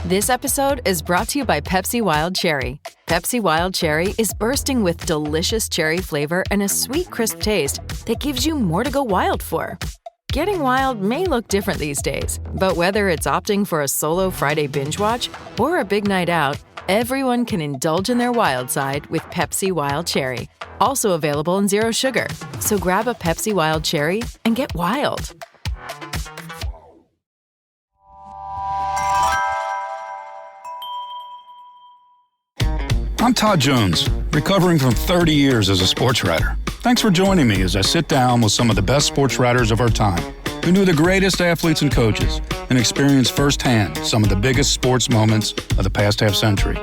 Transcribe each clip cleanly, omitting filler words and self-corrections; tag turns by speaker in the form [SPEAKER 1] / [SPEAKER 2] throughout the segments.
[SPEAKER 1] This episode is brought to you by Pepsi Wild Cherry. Pepsi Wild Cherry is bursting with delicious cherry flavor and a sweet, crisp taste that gives you more to go wild for. Getting wild may look different these days, but whether it's opting for a solo Friday binge watch or a big night out, everyone can indulge in their wild side with Pepsi Wild Cherry. Also available in zero sugar. So grab a Pepsi Wild Cherry and get wild.
[SPEAKER 2] I'm Todd Jones, recovering from 30 years as a sports writer. Thanks for joining me as I sit down with some of the best sports writers of our time, who knew the greatest athletes and coaches and experienced firsthand some of the biggest sports moments of the past half century.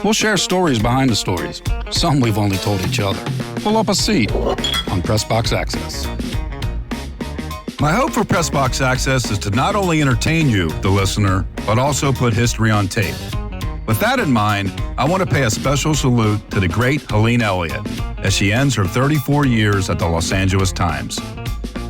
[SPEAKER 2] We'll share stories behind the stories, some we've only told each other. Pull up a seat on Pressbox Access.
[SPEAKER 3] My hope for Pressbox Access is to not only entertain you, the listener, but also put history on tape. With that in mind, I want to pay a special salute to the great Helene Elliott as she ends her 34 years at the Los Angeles Times.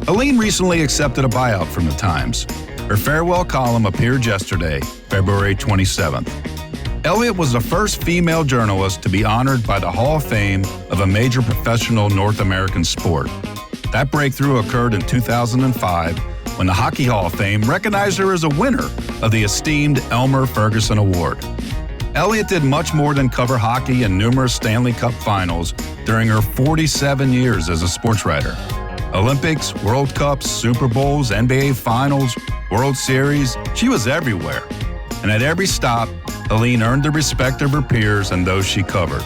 [SPEAKER 3] Helene recently accepted a buyout from the Times. Her farewell column appeared yesterday, February 27th. Elliott was the first female journalist to be honored by the Hall of Fame of a major professional North American sport. That breakthrough occurred in 2005 when the Hockey Hall of Fame recognized her as a winner of the esteemed Elmer Ferguson Award. Elliott did much more than cover hockey and numerous Stanley Cup finals during her 47 years as a sports writer. Olympics, World Cups, Super Bowls, NBA Finals, World Series, she was everywhere. And at every stop, Helene earned the respect of her peers and those she covered.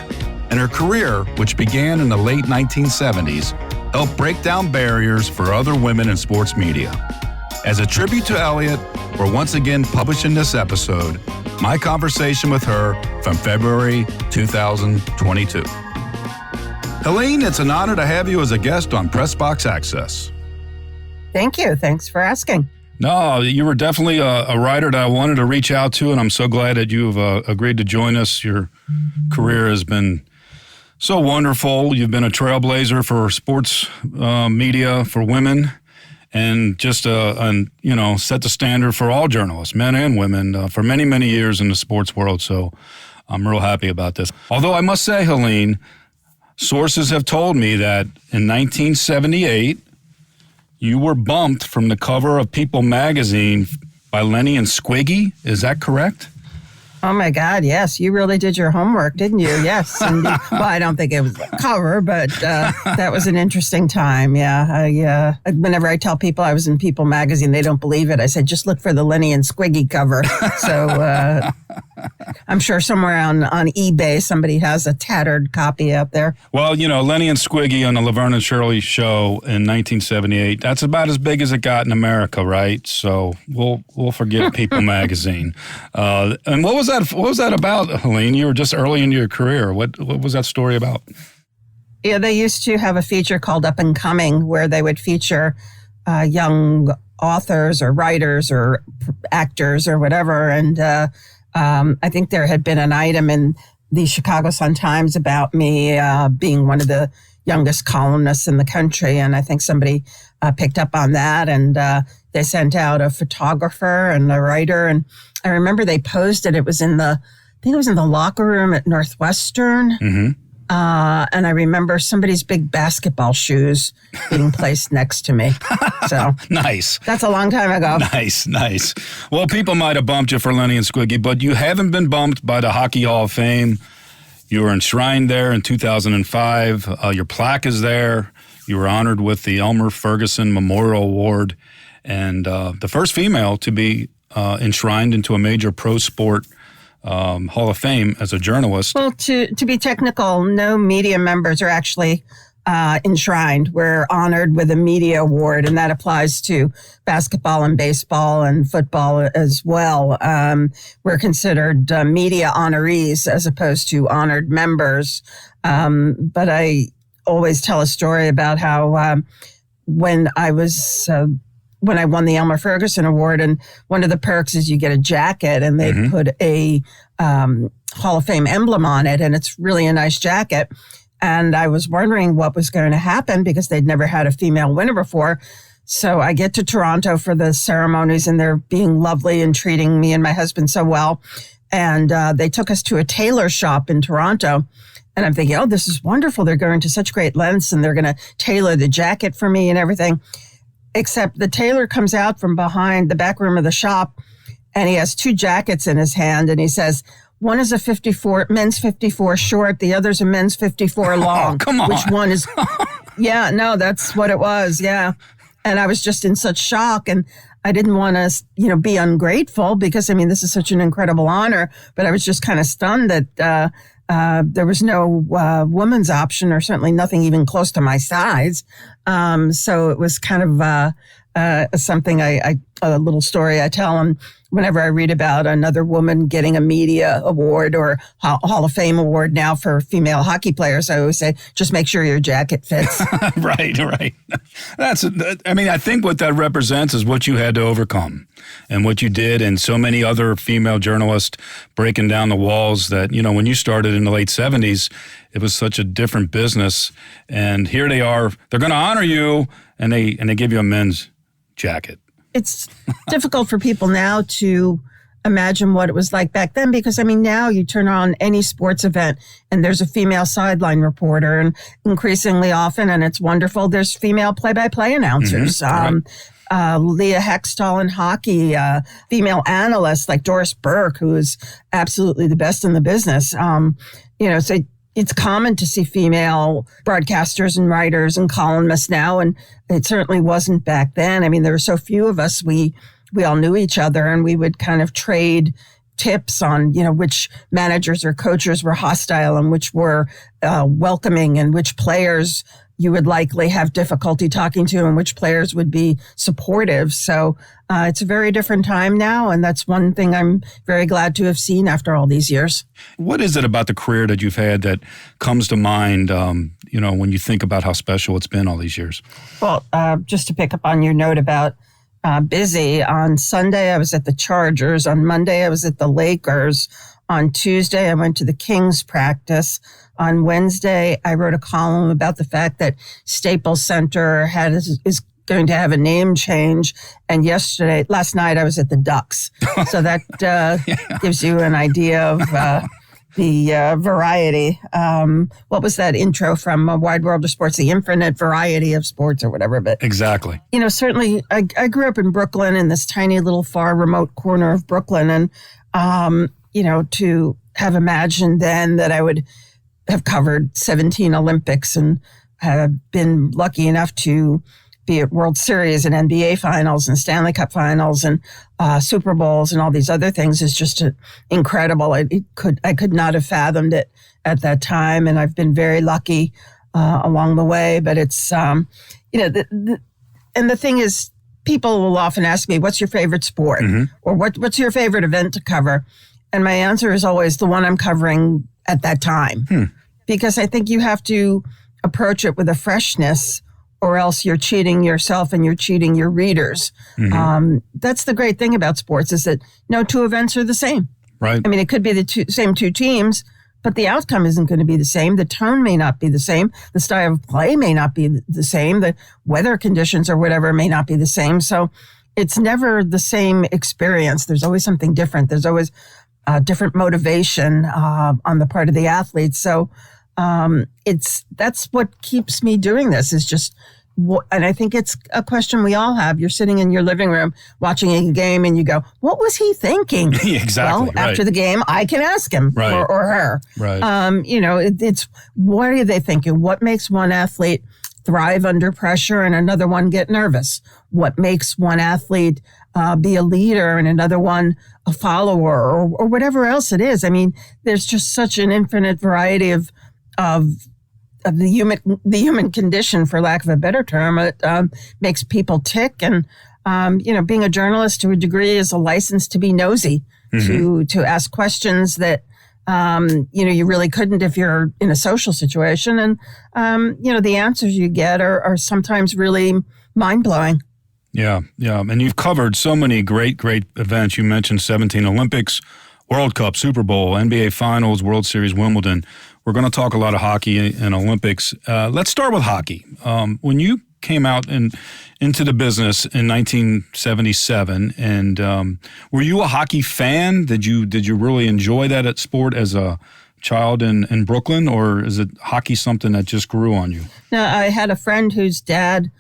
[SPEAKER 3] And her career, which began in the late 1970s, helped break down barriers for other women in sports media. As a tribute to Elliott, we're once again publishing this episode, my conversation with her from February 2022. Helene, it's an honor to have you as a guest on Pressbox Access.
[SPEAKER 4] Thank you. Thanks for asking.
[SPEAKER 2] No, you were definitely a writer that I wanted to reach out to, and I'm so glad that you've agreed to join us. Your career has been so wonderful. You've been a trailblazer for sports media for women. And just, set the standard for all journalists, men and women, for many, many years in the sports world. So I'm real happy about this. Although I must say, Helene, sources have told me that in 1978, you were bumped from the cover of People magazine by Lenny and Squiggy. Is that correct?
[SPEAKER 4] Oh, my God, yes. You really did your homework, didn't you? Yes. Well, I don't think it was a cover, but that was an interesting time, yeah. Whenever I tell people I was in People magazine, they don't believe it. I said, just look for the Lenny and Squiggy cover. So I'm sure somewhere on eBay somebody has a tattered copy out there.
[SPEAKER 2] Well, Lenny and Squiggy on the Laverne and Shirley show in 1978, that's about as big as it got in America, right? So we'll forget People magazine. And what was that about, Helene? You were just early in your career. What was that story about?
[SPEAKER 4] Yeah, they used to have a feature called Up and Coming where they would feature young authors or writers or actors or whatever. And I think there had been an item in the Chicago Sun-Times about me being one of the youngest columnists in the country. And I think somebody picked up on that, and they sent out a photographer and a writer. And I remember they posed it. It was in the locker room at Northwestern. Mm-hmm. And I remember somebody's big basketball shoes being placed next to me. So
[SPEAKER 2] nice.
[SPEAKER 4] That's a long time ago.
[SPEAKER 2] Nice. Well, people might have bumped you for Lenny and Squiggy, but you haven't been bumped by the Hockey Hall of Fame. You were enshrined there in 2005. Your plaque is there. You were honored with the Elmer Ferguson Memorial Award, and the first female to be enshrined into a major pro sport Hall of Fame as a journalist.
[SPEAKER 4] Well, to be technical, no media members are actually enshrined. We're honored with a media award, and that applies to basketball and baseball and football as well. We're considered media honorees as opposed to honored members. But I always tell a story about how when I won the Elmer Ferguson Award, and one of the perks is you get a jacket, and they put a Hall of Fame emblem on it, and it's really a nice jacket. And I was wondering what was going to happen because they'd never had a female winner before. So I get to Toronto for the ceremonies, and they're being lovely and treating me and my husband so well. And they took us to a tailor shop in Toronto. And I'm thinking, oh, this is wonderful. They're going to such great lengths, and they're going to tailor the jacket for me and everything. Except the tailor comes out from behind the back room of the shop, and he has 2 jackets in his hand, and he says, one is a men's 54 short, the other's a men's 54 long.
[SPEAKER 2] Oh, come on.
[SPEAKER 4] Which one is... Yeah, no, that's what it was, yeah. And I was just in such shock, and I didn't want to, be ungrateful because, this is such an incredible honor, but I was just kind of stunned that there was no woman's option, or certainly nothing even close to my size. So it was kind of something a little story I tell them whenever I read about another woman getting a media award or Hall of Fame award now for female hockey players. I always say, just make sure your jacket fits.
[SPEAKER 2] Right. I think what that represents is what you had to overcome and what you did, and so many other female journalists breaking down the walls that, when you started in the late 70s, it was such a different business. And here they are, they're going to honor you, and they give you a men's jacket.
[SPEAKER 4] It's difficult for people now to imagine what it was like back then because, now you turn on any sports event and there's a female sideline reporter, and increasingly often, and it's wonderful, there's female play-by-play announcers.
[SPEAKER 2] Mm-hmm.
[SPEAKER 4] Leah Hextall in hockey, female analysts like Doris Burke, who is absolutely the best in the business. So it's common to see female broadcasters and writers and columnists now, and it certainly wasn't back then. There were so few of us. We all knew each other, and we would kind of trade tips on, which managers or coaches were hostile and which were welcoming, and which players you would likely have difficulty talking to and which players would be supportive. So it's a very different time now, and that's one thing I'm very glad to have seen after all these years.
[SPEAKER 2] What is it about the career that you've had that comes to mind, when you think about how special it's been all these years?
[SPEAKER 4] Well, just to pick up on your note about busy, on Sunday I was at the Chargers. On Monday I was at the Lakers. On Tuesday I went to the Kings practice. On Wednesday I wrote a column about the fact that Staples Center is going to have a name change. And last night I was at the Ducks. So that gives you an idea of the variety. What was that intro from A Wide World of Sports? The infinite variety of sports or whatever. But
[SPEAKER 2] exactly.
[SPEAKER 4] Certainly I grew up in Brooklyn, in this tiny little far remote corner of Brooklyn. And, to have imagined then that I would have covered 17 Olympics and have been lucky enough to be at World Series and NBA finals and Stanley Cup finals and Super Bowls and all these other things is just incredible. I could not have fathomed it at that time, and I've been very lucky along the way. But it's and the thing is, people will often ask me, "What's your favorite sport?"
[SPEAKER 2] Mm-hmm.
[SPEAKER 4] Or what's your favorite event to cover? And my answer is always the one I'm covering at that time, because I think you have to approach it with a freshness, or else you're cheating yourself and you're cheating your readers. Mm-hmm. That's the great thing about sports, is that no 2 events are the same.
[SPEAKER 2] Right.
[SPEAKER 4] It could be the same 2 teams, but the outcome isn't going to be the same. The tone may not be the same. The style of play may not be the same. The weather conditions or whatever may not be the same. So it's never the same experience. There's always something different. There's always different motivation on the part of the athletes. So that's what keeps me doing this, is just, and I think it's a question we all have. You're sitting in your living room watching a game and you go, what was he thinking?
[SPEAKER 2] Exactly.
[SPEAKER 4] Well, after the game, I can ask him or her.
[SPEAKER 2] Right.
[SPEAKER 4] It's what are they thinking? What makes one athlete thrive under pressure and another one get nervous? What makes one athlete be a leader and another one a follower, or whatever else it is? There's just such an infinite variety of the human condition, for lack of a better term. It makes people tick, and being a journalist to a degree is a license to be nosy, mm-hmm. to ask questions that you really couldn't if you're in a social situation, and the answers you get are sometimes really mind blowing.
[SPEAKER 2] Yeah, and you've covered so many great events. You mentioned 17 Olympics, World Cup, Super Bowl, NBA Finals, World Series, Wimbledon. We're going to talk a lot of hockey and Olympics. Let's start with hockey. When you came out into the business in 1977, and were you a hockey fan? Did you really enjoy that sport as a child in Brooklyn, or is it hockey something that just grew on you?
[SPEAKER 4] No, I had a friend whose dad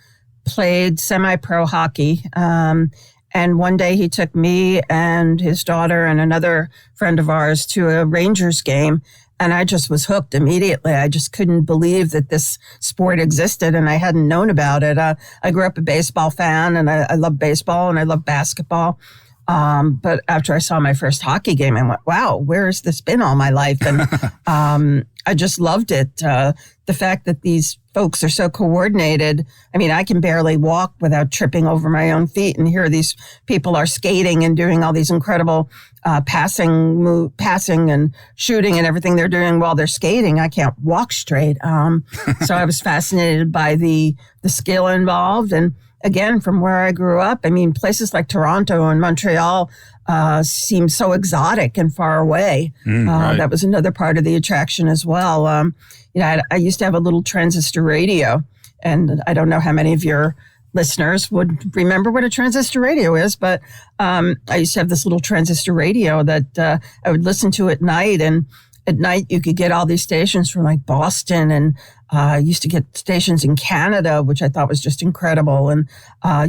[SPEAKER 4] played semi-pro hockey, and one day he took me and his daughter and another friend of ours to a Rangers game, and I just was hooked immediately. I just couldn't believe that this sport existed, and I hadn't known about it. I grew up a baseball fan, and I love baseball, and I love basketball. But after I saw my first hockey game, I went, wow, where has this been all my life? And I just loved it. The fact that these folks are so coordinated. I mean, I can barely walk without tripping over my own feet. And here these people are skating and doing all these incredible passing and shooting and everything they're doing while they're skating. I can't walk straight. So I was fascinated by the skill involved. And again, from where I grew up, I mean, places like Toronto and Montreal seemed so exotic and far away. Right. That was another part of the attraction as well. I used to have a little transistor radio, and I don't know how many of your listeners would remember what a transistor radio is, but I used to have this little transistor radio that I would listen to at night, and at night you could get all these stations from like Boston, and used to get stations in Canada, which I thought was just incredible, and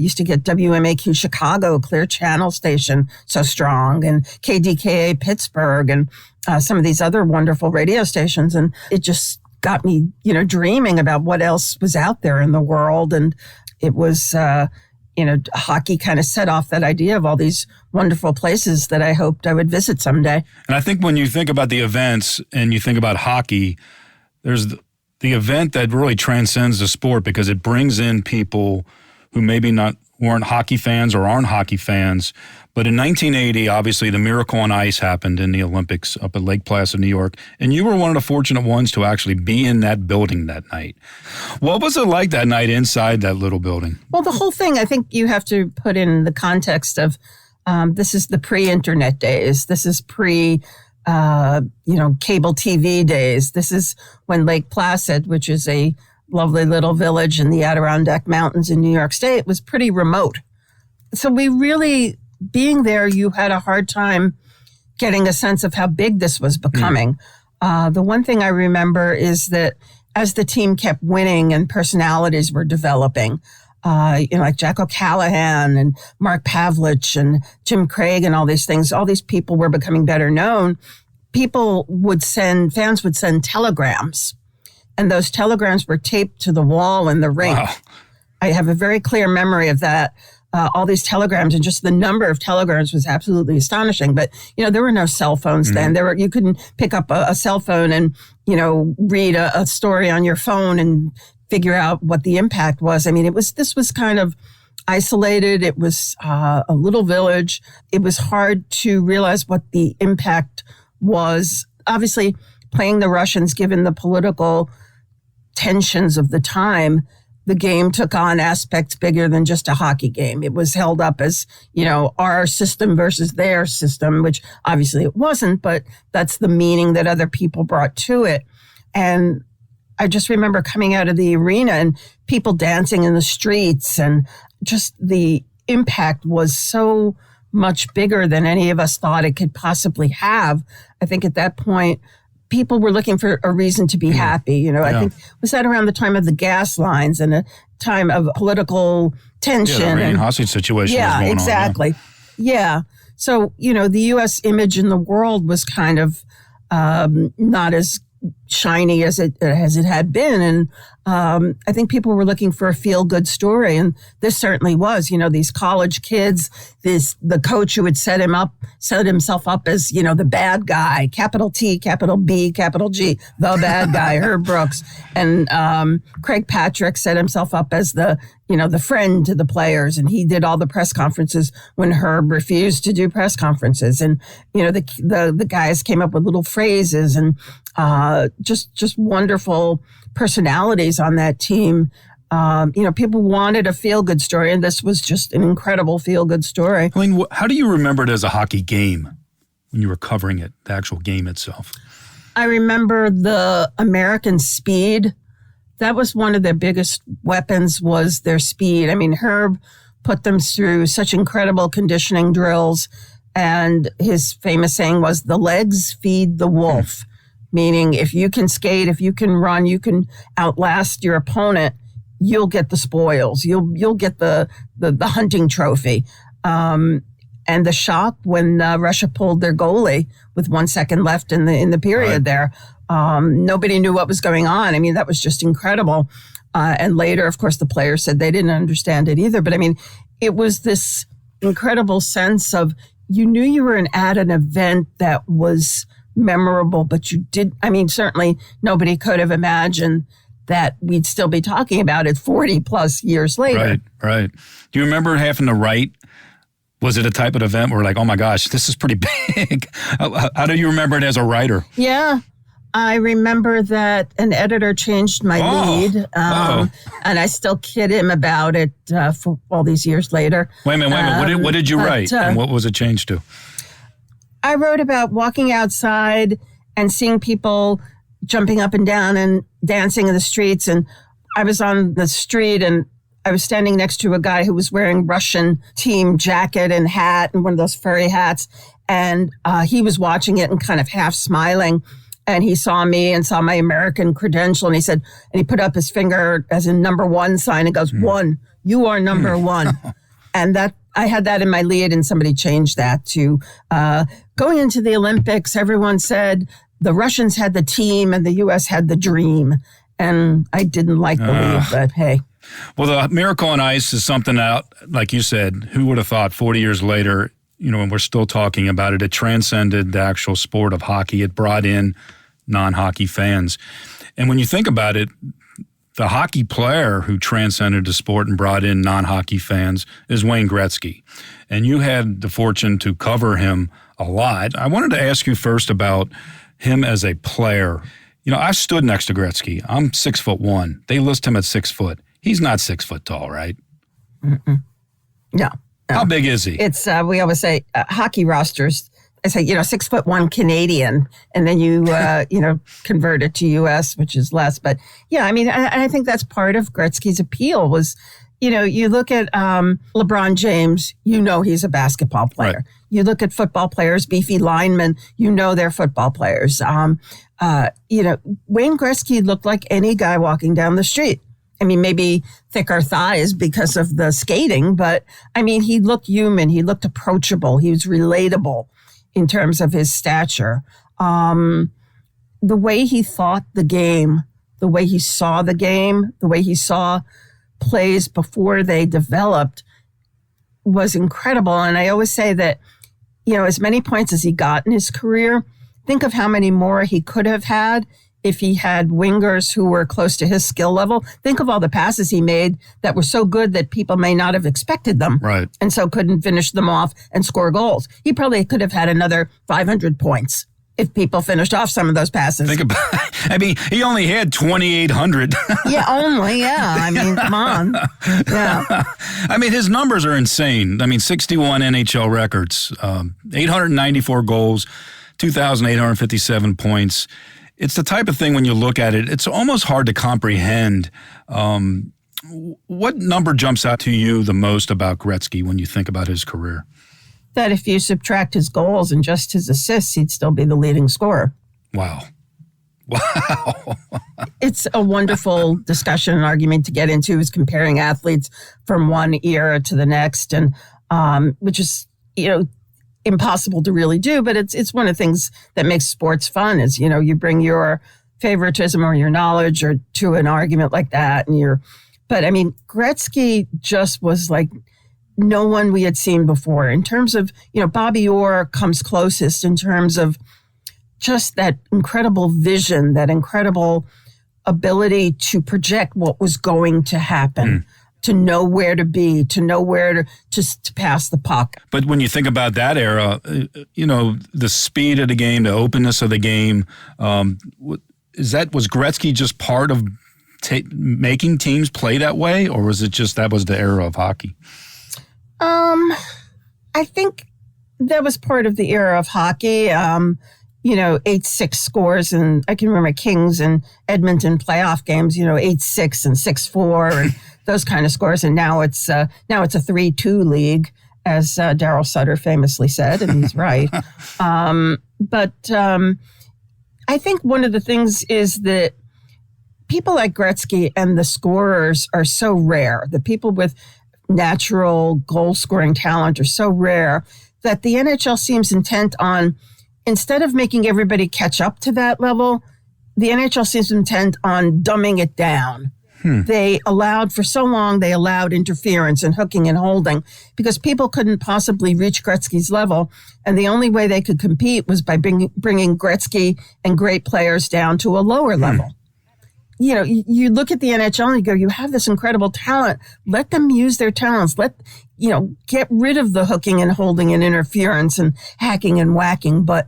[SPEAKER 4] used to get WMAQ Chicago, Clear Channel station, so strong, and KDKA Pittsburgh, and some of these other wonderful radio stations, and it just got me, dreaming about what else was out there in the world, and it was, hockey kind of set off that idea of all these wonderful places that I hoped I would visit someday.
[SPEAKER 2] And I think when you think about the events and you think about hockey, there's the event that really transcends the sport because it brings in people who maybe weren't hockey fans or aren't hockey fans. But in 1980, obviously, the Miracle on Ice happened in the Olympics up at Lake Placid, New York. And you were one of the fortunate ones to actually be in that building that night. What was it like that night inside that little building?
[SPEAKER 4] Well, the whole thing, I think you have to put in the context of this is the pre-internet days. This is cable TV days. This is when Lake Placid, which is a lovely little village in the Adirondack Mountains in New York State, was pretty remote. So being there, you had a hard time getting a sense of how big this was becoming. The one thing I remember is that as the team kept winning and personalities were developing, like Jack O'Callahan and Mark Pavlich and Jim Craig and all these things, all these people were becoming better known. Fans would send telegrams, and those telegrams were taped to the wall in the rink. Wow. I have a very clear memory of that. All these telegrams, and just the number of telegrams was absolutely astonishing. But, there were no cell phones then. You couldn't pick up a cell phone and, read a story on your phone and figure out what the impact was. I mean, this was kind of isolated. It was a little village. It was hard to realize what the impact was. Obviously, playing the Russians, given the political tensions of the time, the game took on aspects bigger than just a hockey game. It was held up as, our system versus their system, which obviously it wasn't, but that's the meaning that other people brought to it. And I just remember coming out of the arena and people dancing in the streets, and just the impact was so much bigger than any of us thought it could possibly have. I think at that point, people were looking for a reason to be happy. I think, was that around the time of the gas lines and a time of political tension?
[SPEAKER 2] Yeah, the Iranian hostage situation was going
[SPEAKER 4] exactly.
[SPEAKER 2] on.
[SPEAKER 4] Yeah. So, the U.S. image in the world was kind of not as shiny as it had been. And I think people were looking for a feel-good story. And this certainly was, these college kids, the coach who would set himself up as, the bad guy, capital T, capital B, capital G, the bad guy, Herb Brooks. And Craig Patrick set himself up as the friend to the players. And he did all the press conferences when Herb refused to do press conferences. And, the guys came up with little phrases and just wonderful personalities on that team. People wanted a feel-good story, and this was just an incredible feel-good story.
[SPEAKER 2] Helene, how do you remember it as a hockey game when you were covering it, the actual game itself?
[SPEAKER 4] I remember the American speed that was one of their biggest weapons, was their speed. I mean, Herb put them through such incredible conditioning drills. And his famous saying was, the legs feed the wolf, meaning if you can skate, if you can run, you can outlast your opponent, you'll get the spoils. You'll get the hunting trophy. And the shock when Russia pulled their goalie with 1 second left in the period there. Nobody knew what was going on. I mean, that was just incredible. And later, of course, the players said they didn't understand it either. But I mean, it was this incredible sense of, you knew you were at an event that was memorable, but certainly nobody could have imagined that we'd still be talking about it 40 plus years later.
[SPEAKER 2] Right. Do you remember having to write? Was it a type of event where like, oh my gosh, this is pretty big? How do you remember it as a writer?
[SPEAKER 4] Yeah. I remember that an editor changed my lead, and I still kid him about it for all these years later.
[SPEAKER 2] Wait a minute. What did you write, and what was it changed to?
[SPEAKER 4] I wrote about walking outside and seeing people jumping up and down and dancing in the streets. And I was on the street, and I was standing next to a guy who was wearing Russian team jacket and hat and one of those furry hats. And he was watching it and kind of half smiling. And he saw me and saw my American credential. And he said, and he put up his finger as in number one sign and goes, one, you are number one. And that I had that in my lead, and somebody changed that to going into the Olympics. Everyone said the Russians had the team and the U.S. had the dream. And I didn't like the lead, but hey.
[SPEAKER 2] Well, the Miracle on Ice is something out, like you said, who would have thought 40 years later, and we're still talking about it, it transcended the actual sport of hockey. It brought in non-hockey fans. And when you think about it, the hockey player who transcended the sport and brought in non-hockey fans is Wayne Gretzky. And you had the fortune to cover him a lot. I wanted to ask you first about him as a player. I stood next to Gretzky. I'm 6'1". They list him at 6 foot. He's not 6 foot tall, right?
[SPEAKER 4] Mm-mm. No.
[SPEAKER 2] How big is he?
[SPEAKER 4] It's we always say hockey rosters. I say 6'1" Canadian, and then you convert it to U.S., which is less. But yeah, I mean, I think that's part of Gretzky's appeal was, you look at LeBron James, he's a basketball player.
[SPEAKER 2] Right.
[SPEAKER 4] You look at football players, beefy linemen, they're football players. Wayne Gretzky looked like any guy walking down the street. I mean, maybe thicker thighs because of the skating, but I mean, he looked human. He looked approachable. He was relatable in terms of his stature. The way he thought the game, the way he saw the game, the way he saw plays before they developed was incredible. And I always say that, as many points as he got in his career, think of how many more he could have had if he had wingers who were close to his skill level. Think of all the passes he made that were so good that people may not have expected them.
[SPEAKER 2] Right.
[SPEAKER 4] And so couldn't finish them off and score goals. He probably could have had another 500 points if people finished off some of those passes.
[SPEAKER 2] Think about he only had 2,800.
[SPEAKER 4] Yeah, only, yeah. I mean, come on. Yeah.
[SPEAKER 2] I mean, his numbers are insane. 61 NHL records, 894 goals, 2,857 points. It's the type of thing when you look at it, it's almost hard to comprehend. What number jumps out to you the most about Gretzky when you think about his career?
[SPEAKER 4] That if you subtract his goals and just his assists, he'd still be the leading scorer.
[SPEAKER 2] Wow.
[SPEAKER 4] It's a wonderful discussion and argument to get into, is comparing athletes from one era to the next, and which is, impossible to really do, but it's one of the things that makes sports fun is, you bring your favoritism or your knowledge or to an argument like that. But I mean, Gretzky just was like no one we had seen before in terms of, Bobby Orr comes closest in terms of just that incredible vision, that incredible ability to project what was going to happen. To know where to be, to know where to just pass the puck.
[SPEAKER 2] But when you think about that era, the speed of the game, the openness of the game, was Gretzky just part of making teams play that way, or was it just that was the era of hockey?
[SPEAKER 4] I think that was part of the era of hockey. 8-6 scores, and I can remember Kings and Edmonton playoff games, 8-6 and 6-4 and those kind of scores. And now it's a 3-2 league, as Darryl Sutter famously said, and he's right. But I think one of the things is that people like Gretzky and the scorers are so rare. The people with natural goal-scoring talent are so rare that the NHL seems intent on, instead of making everybody catch up to that level, the NHL seems intent on dumbing it down. They allowed interference and hooking and holding because people couldn't possibly reach Gretzky's level. And the only way they could compete was by bringing Gretzky and great players down to a lower level. You look at the NHL and you go, you have this incredible talent. Let them use their talents. Get rid of the hooking and holding and interference and hacking and whacking. But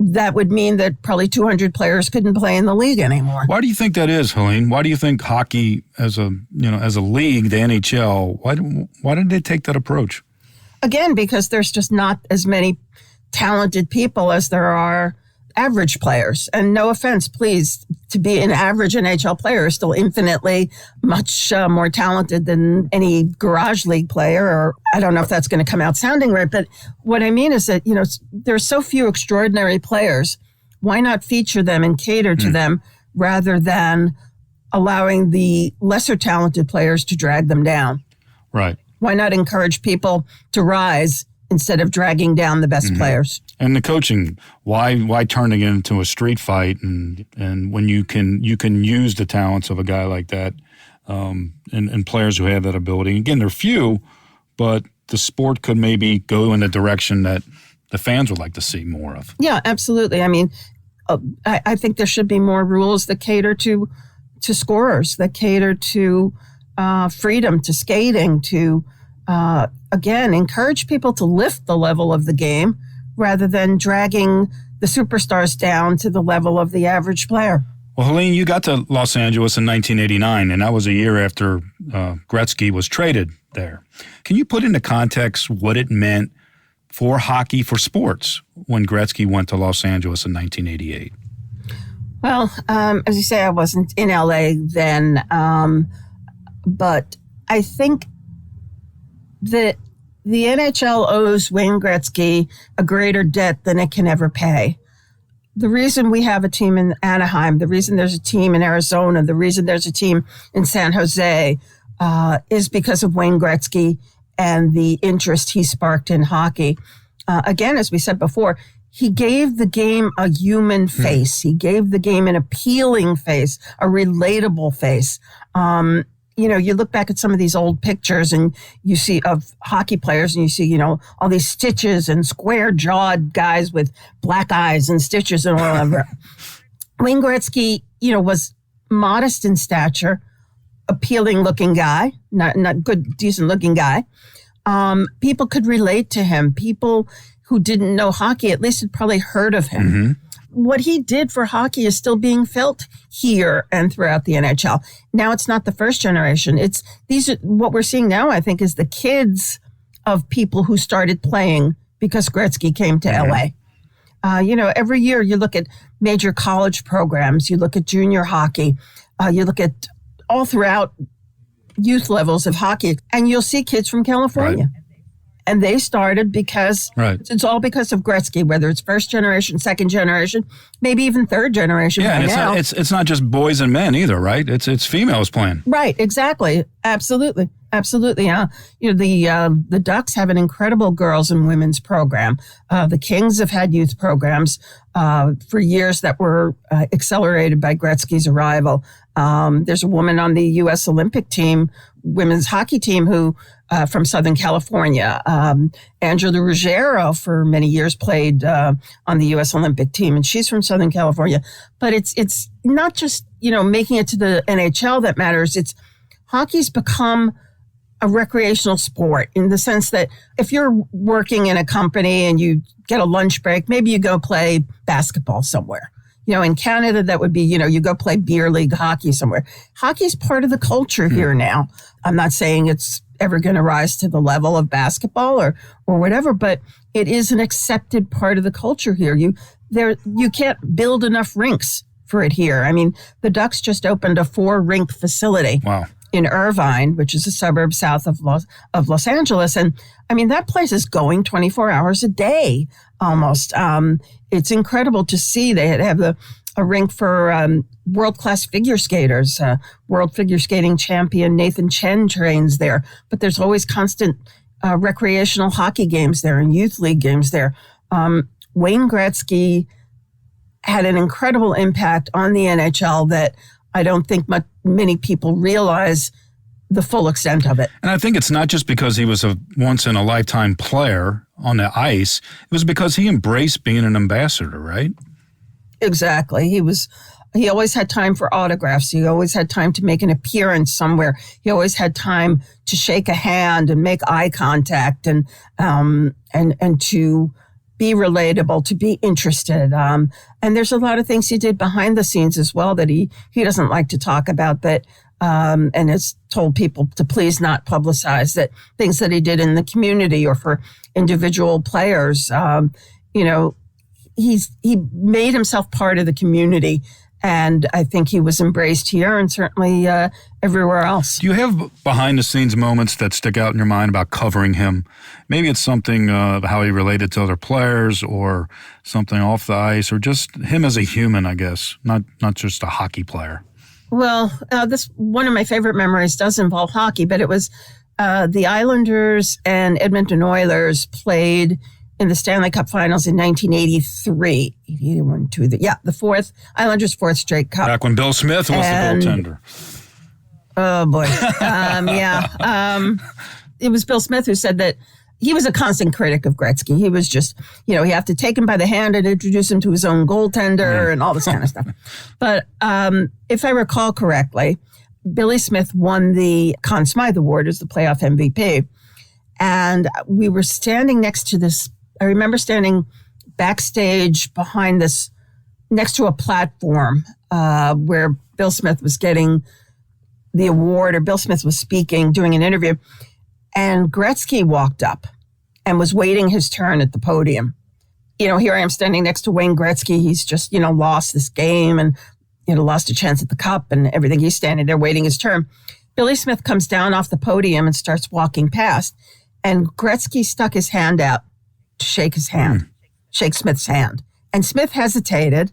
[SPEAKER 4] that would mean that probably 200 players couldn't play in the league anymore.
[SPEAKER 2] Why do you think that is, Helene? Why do you think hockey as a league, the NHL, why did they take that approach?
[SPEAKER 4] Again, because there's just not as many talented people as there are average players. And no offense, please, to be an average NHL player is still infinitely much more talented than any garage league player, or I don't know if that's going to come out sounding right, but what I mean is that, there's so few extraordinary players. Why not feature them and cater to them rather than allowing the lesser talented players to drag them down?
[SPEAKER 2] Right.
[SPEAKER 4] Why not encourage people to rise instead of dragging down the best players?
[SPEAKER 2] And the coaching, why turning it into a street fight? And when you can use the talents of a guy like that, and players who have that ability. Again, they're few, but the sport could maybe go in a direction that the fans would like to see more of.
[SPEAKER 4] Yeah, absolutely. I mean, I think there should be more rules that cater to scorers, that cater to freedom, to skating, to again, encourage people to lift the level of the game rather than dragging the superstars down to the level of the average player.
[SPEAKER 2] Well, Helene, you got to Los Angeles in 1989, and that was a year after Gretzky was traded there. Can you put into context what it meant for hockey, for sports, when Gretzky went to Los Angeles in 1988?
[SPEAKER 4] Well, as you say, I wasn't in LA then, but I think that the NHL owes Wayne Gretzky a greater debt than it can ever pay. The reason we have a team in Anaheim, the reason there's a team in Arizona, the reason there's a team in San Jose is because of Wayne Gretzky and the interest he sparked in hockey. Again, as we said before, he gave the game a human face. He gave the game an appealing face, a relatable face. You look back at some of these old pictures and you see of hockey players and you see, all these stitches and square-jawed guys with black eyes and stitches and all over. Wayne Gretzky, was modest in stature, appealing-looking guy, not good, decent-looking guy. People could relate to him. People who didn't know hockey at least had probably heard of him. Mm-hmm. What he did for hockey is still being felt here and throughout the NHL. Now it's not the first generation. What we're seeing now, I think, is the kids of people who started playing because Gretzky came to LA. Every year you look at major college programs, you look at junior hockey, you look at all throughout youth levels of hockey, and you'll see kids from California. Right. And they started because it's all because of Gretzky, whether it's first generation, second generation, maybe even third generation.
[SPEAKER 2] Yeah, and it's not just boys and men either, right? It's females playing.
[SPEAKER 4] Right, exactly. Absolutely. Yeah. The Ducks have an incredible girls and women's program. The Kings have had youth programs for years that were accelerated by Gretzky's arrival. There's a woman on the U.S. Olympic team, women's hockey team, who from Southern California. Angela Ruggiero for many years played on the U.S. Olympic team, and she's from Southern California. But it's not just, making it to the NHL that matters. It's hockey's become a recreational sport in the sense that if you're working in a company and you get a lunch break, maybe you go play basketball somewhere. In Canada, that would be, you go play beer league hockey somewhere. Hockey's part of the culture here now. I'm not saying it's ever going to rise to the level of basketball or whatever, but it is an accepted part of the culture here. you can't build enough rinks for it here. I mean, the Ducks just opened a 4-rink facility.
[SPEAKER 2] Wow.
[SPEAKER 4] In Irvine, which is a suburb south of Los Angeles. And I mean, that place is going 24 hours a day almost. It's incredible to see. They have a rink for world-class figure skaters. World figure skating champion Nathan Chen trains there. But there's always constant recreational hockey games there and youth league games there. Wayne Gretzky had an incredible impact on the NHL that I don't think many people realize the full extent of it.
[SPEAKER 2] And I think it's not just because he was a once-in-a-lifetime player on the ice. It was because he embraced being an ambassador, right?
[SPEAKER 4] Exactly. He always had time for autographs. He always had time to make an appearance somewhere. He always had time to shake a hand and make eye contact and to be relatable, to be interested. And there's a lot of things he did behind the scenes as well that he doesn't like to talk about, that and has told people to please not publicize, that things that he did in the community or for individual players. He made himself part of the community. And I think he was embraced here and certainly everywhere else.
[SPEAKER 2] Do you have behind-the-scenes moments that stick out in your mind about covering him? Maybe it's something how he related to other players or something off the ice or just him as a human, I guess, not just a hockey player.
[SPEAKER 4] Well, this one of my favorite memories does involve hockey, but it was the Islanders and Edmonton Oilers played in the Stanley Cup Finals in 1983. 81, the Islanders' fourth straight cup.
[SPEAKER 2] Back when Bill Smith was the goaltender.
[SPEAKER 4] Oh, boy. It was Bill Smith who said that he was a constant critic of Gretzky. He was just, you have to take him by the hand and introduce him to his own goaltender and all this kind of stuff. But if I recall correctly, Billy Smith won the Conn Smythe Award as the playoff MVP. And we were standing next to this. I remember standing backstage behind this, next to a platform where Bill Smith was getting the award, or Bill Smith was speaking, doing an interview. And Gretzky walked up and was waiting his turn at the podium. Here I am standing next to Wayne Gretzky. He's just, lost this game and, lost a chance at the cup and everything. He's standing there waiting his turn. Billy Smith comes down off the podium and starts walking past. And Gretzky stuck his hand out to shake his hand, shake Smith's hand. And Smith hesitated,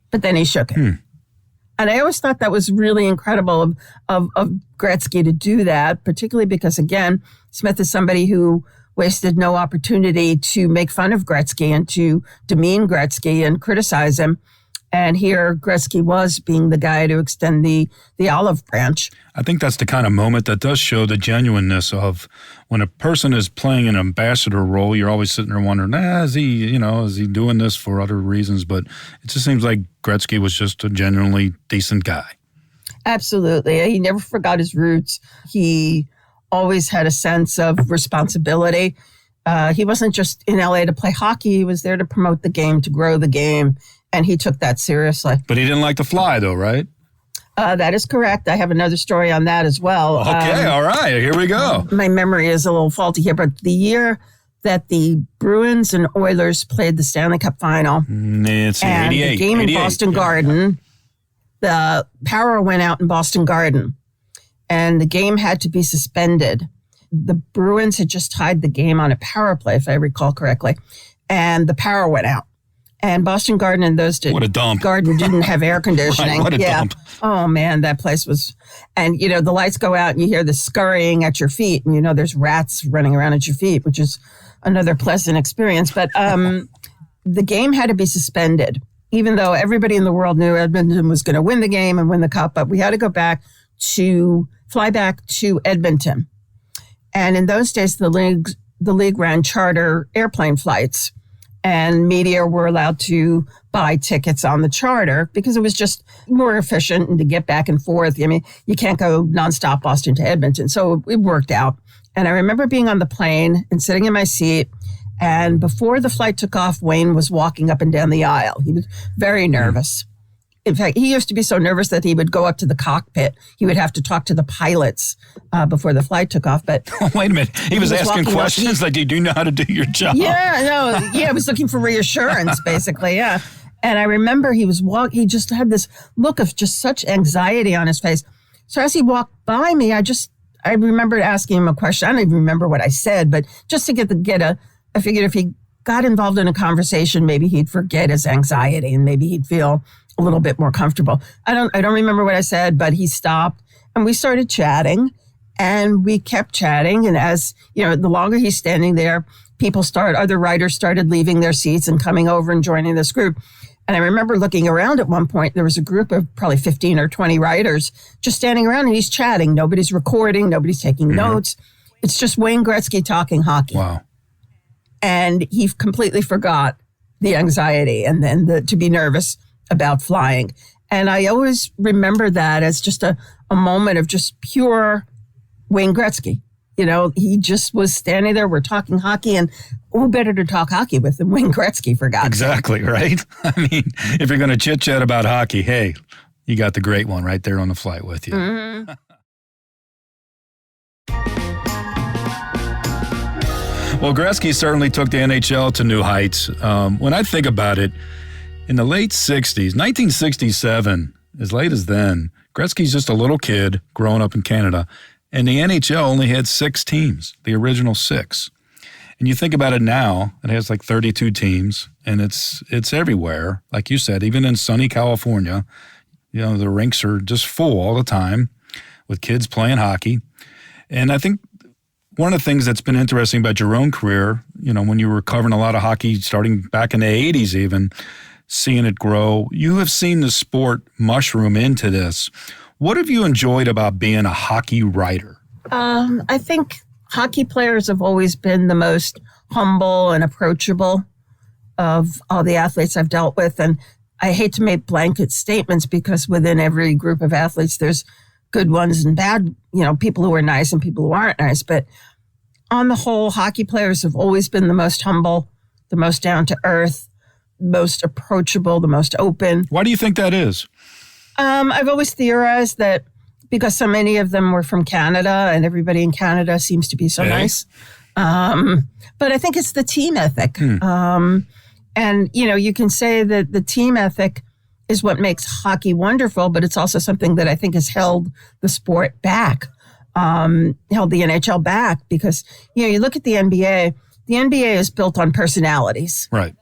[SPEAKER 4] but then he shook it. And I always thought that was really incredible of Gretzky to do that, particularly because, again, Smith is somebody who wasted no opportunity to make fun of Gretzky and to demean Gretzky and criticize him. And here Gretzky was being the guy to extend the olive branch.
[SPEAKER 2] I think that's the kind of moment that does show the genuineness of when a person is playing an ambassador role, you're always sitting there wondering, is he doing this for other reasons? But it just seems like Gretzky was just a genuinely decent guy.
[SPEAKER 4] Absolutely. He never forgot his roots. He always had a sense of responsibility. He wasn't just in LA to play hockey. He was there to promote the game, to grow the game. And he took that seriously.
[SPEAKER 2] But he didn't like to fly, though, right?
[SPEAKER 4] That is correct. I have another story on that as well.
[SPEAKER 2] Okay, all right. Here we go.
[SPEAKER 4] My memory is a little faulty here, but the year that the Bruins and Oilers played the Stanley Cup Final,
[SPEAKER 2] it's
[SPEAKER 4] and
[SPEAKER 2] 88,
[SPEAKER 4] the game in Boston Garden, the power went out in Boston Garden, and the game had to be suspended. The Bruins had just tied the game on a power play, if I recall correctly, and the power went out. And Boston Garden in those days,
[SPEAKER 2] what a dump.
[SPEAKER 4] Garden didn't have air conditioning.
[SPEAKER 2] Right, what a dump.
[SPEAKER 4] Oh, man, that place was... And, the lights go out and you hear the scurrying at your feet. And, there's rats running around at your feet, which is another pleasant experience. But the game had to be suspended, even though everybody in the world knew Edmonton was going to win the game and win the cup. But we had to fly back to Edmonton. And in those days, the league ran charter airplane flights. And media were allowed to buy tickets on the charter because it was just more efficient and to get back and forth. I mean, you can't go nonstop Boston to Edmonton. So it worked out. And I remember being on the plane and sitting in my seat. And before the flight took off, Wayne was walking up and down the aisle. He was very nervous. In fact, he used to be so nervous that he would go up to the cockpit. He would have to talk to the pilots before the flight took off. But
[SPEAKER 2] wait a minute, he was asking questions like, "Do you know how to do your job?"
[SPEAKER 4] I was looking for reassurance, basically. Yeah, and I remember he was he just had this look of just such anxiety on his face. So as he walked by me, I remembered asking him a question. I don't even remember what I said, but just to I figured if he got involved in a conversation, maybe he'd forget his anxiety and maybe he'd feel a little bit more comfortable. I don't remember what I said, but he stopped and we started chatting and we kept chatting. And as, the longer he's standing there, other writers started leaving their seats and coming over and joining this group. And I remember looking around at one point, there was a group of probably 15 or 20 writers just standing around and he's chatting. Nobody's recording. Nobody's taking notes. It's just Wayne Gretzky talking hockey.
[SPEAKER 2] Wow.
[SPEAKER 4] And he completely forgot the anxiety and then to be nervous about flying. And I always remember that as just a moment of just pure Wayne Gretzky. He just was standing there. We're talking hockey, and who better to talk hockey with than Wayne Gretzky, for God's sake.
[SPEAKER 2] Exactly, right? I mean, if you're going to chit-chat about hockey, hey, you got the great one right there on the flight with you.
[SPEAKER 4] Mm-hmm.
[SPEAKER 2] Well, Gretzky certainly took the NHL to new heights. When I think about it, in the late 60s, 1967, as late as then, Gretzky's just a little kid growing up in Canada, and the NHL only had 6 teams, the original 6. And you think about it now, it has like 32 teams, and it's everywhere. Like you said, even in sunny California, the rinks are just full all the time with kids playing hockey. And I think one of the things that's been interesting about your own career, when you were covering a lot of hockey starting back in the 80s even, seeing it grow, you have seen the sport mushroom into this. What have you enjoyed about being a hockey writer?
[SPEAKER 4] I think hockey players have always been the most humble and approachable of all the athletes I've dealt with. And I hate to make blanket statements because within every group of athletes, there's good ones and bad, people who are nice and people who aren't nice. But on the whole, hockey players have always been the most humble, the most down to earth, most approachable, the most open.
[SPEAKER 2] Why do you think that is?
[SPEAKER 4] I've always theorized that because so many of them were from Canada and everybody in Canada seems to be so nice. But I think it's the team ethic. And, you can say that the team ethic is what makes hockey wonderful, but it's also something that I think has held the sport back, held the NHL back because, you look at the NBA is built on personalities.
[SPEAKER 2] Right.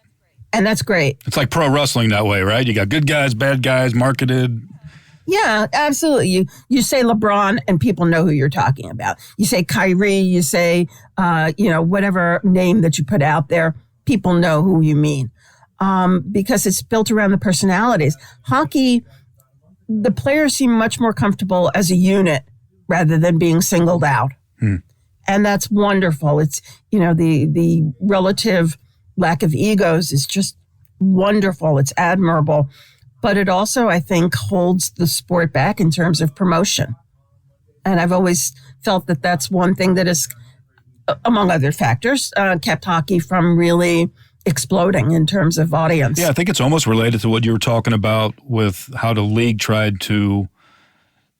[SPEAKER 4] And that's great.
[SPEAKER 2] It's like pro wrestling that way, right? You got good guys, bad guys, marketed.
[SPEAKER 4] Yeah, absolutely. You say LeBron and people know who you're talking about. You say Kyrie, you say, whatever name that you put out there, people know who you mean. Because it's built around the personalities. Hockey, the players seem much more comfortable as a unit rather than being singled out. And that's wonderful. It's, the relative lack of egos is just wonderful. It's admirable. But it also, I think, holds the sport back in terms of promotion. And I've always felt that that's one thing that has, among other factors, kept hockey from really exploding in terms of audience.
[SPEAKER 2] Yeah, I think it's almost related to what you were talking about with how the league tried to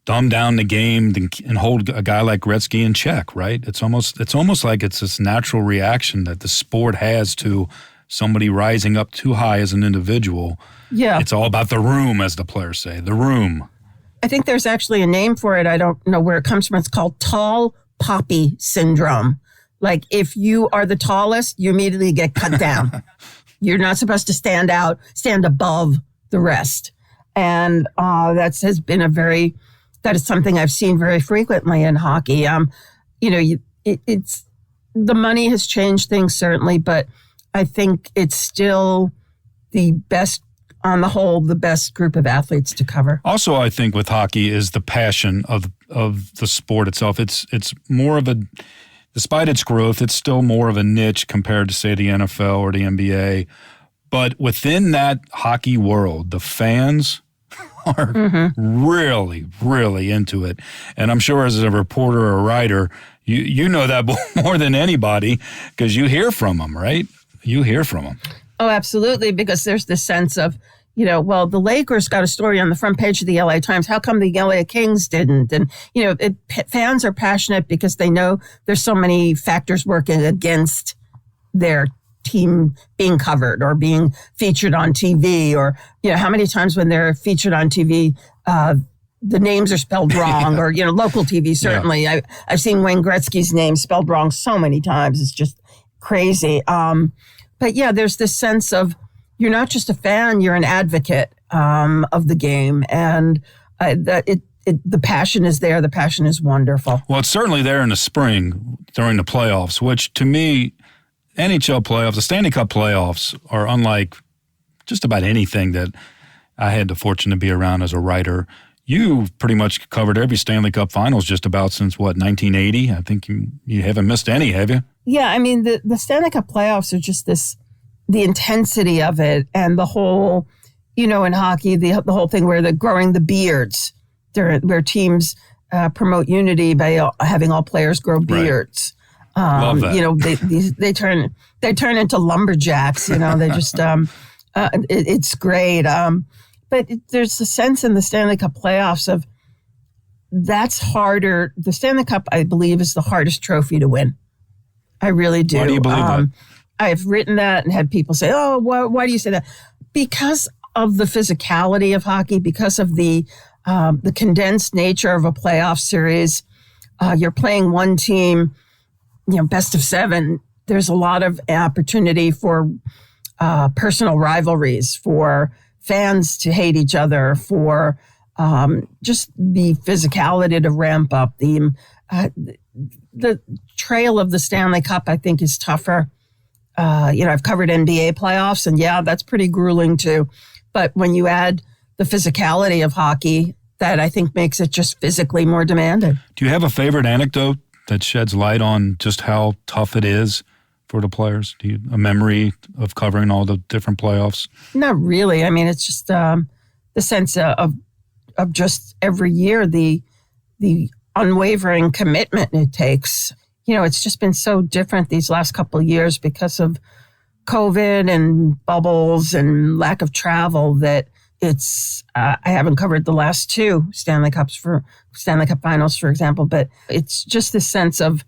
[SPEAKER 2] dumb down the game and hold a guy like Gretzky in check, right? It's almost like it's this natural reaction that the sport has to somebody rising up too high as an individual.
[SPEAKER 4] Yeah.
[SPEAKER 2] It's all about the room, as the players say, the room.
[SPEAKER 4] I think there's actually a name for it. I don't know where it comes from. It's called tall poppy syndrome. Like if you are the tallest, you immediately get cut down. You're not supposed to stand above the rest. And that is something I've seen very frequently in hockey. It's the money has changed things certainly, but I think it's still the best, on the whole, the best group of athletes to cover.
[SPEAKER 2] Also, I think with hockey is the passion of the sport itself. It's more of a, despite its growth, it's still more of a niche compared to, say, the NFL or the NBA. But within that hockey world, the fans are really, really into it. And I'm sure as a reporter or a writer, you know that more than anybody because you hear from them, right? You hear from them.
[SPEAKER 4] Oh, absolutely, because there's this sense of, well, the Lakers got a story on the front page of the LA Times. How come the LA Kings didn't? And, fans are passionate because they know there's so many factors working against their team being covered or being featured on TV, or, how many times when they're featured on TV, the names are spelled wrong, or, local TV, certainly. Yeah. I've seen Wayne Gretzky's name spelled wrong so many times. It's just crazy. But yeah, there's this sense of, you're not just a fan, you're an advocate of the game. And the passion is there. The passion is wonderful.
[SPEAKER 2] Well, it's certainly there in the spring during the playoffs, which to me, NHL playoffs, the Stanley Cup playoffs are unlike just about anything that I had the fortune to be around as a writer. You've pretty much covered every Stanley Cup finals just about since, 1980? I think you haven't missed any, have you?
[SPEAKER 4] Yeah, I mean, the Stanley Cup playoffs are just the intensity of it, and the whole, in hockey, the whole thing where they're growing the beards, where teams promote unity by having all players grow beards.
[SPEAKER 2] Love that.
[SPEAKER 4] They turn into lumberjacks. They just it's great. But there's a sense in the Stanley Cup playoffs of that's harder. The Stanley Cup, I believe, is the hardest trophy to win. I really do.
[SPEAKER 2] Why do you believe that?
[SPEAKER 4] I've written that and had people say, "Oh, why do you say that?" Because of the physicality of hockey, because of the condensed nature of a playoff series. You're playing one team, best of 7. There's a lot of opportunity for personal rivalries, for fans to hate each other, for just the physicality to ramp up. The trail of the Stanley Cup, I think, is tougher. I've covered NBA playoffs, and that's pretty grueling too. But when you add the physicality of hockey, that I think makes it just physically more demanding. Do
[SPEAKER 2] you have a favorite anecdote that sheds light on just how tough it is for the players? A memory of covering all the different playoffs?
[SPEAKER 4] Not really. I mean, it's just the sense of just every year, the unwavering commitment it takes. It's just been so different these last couple of years because of COVID and bubbles and lack of travel that I haven't covered the last 2 Stanley Cup finals, for example, but it's just this sense of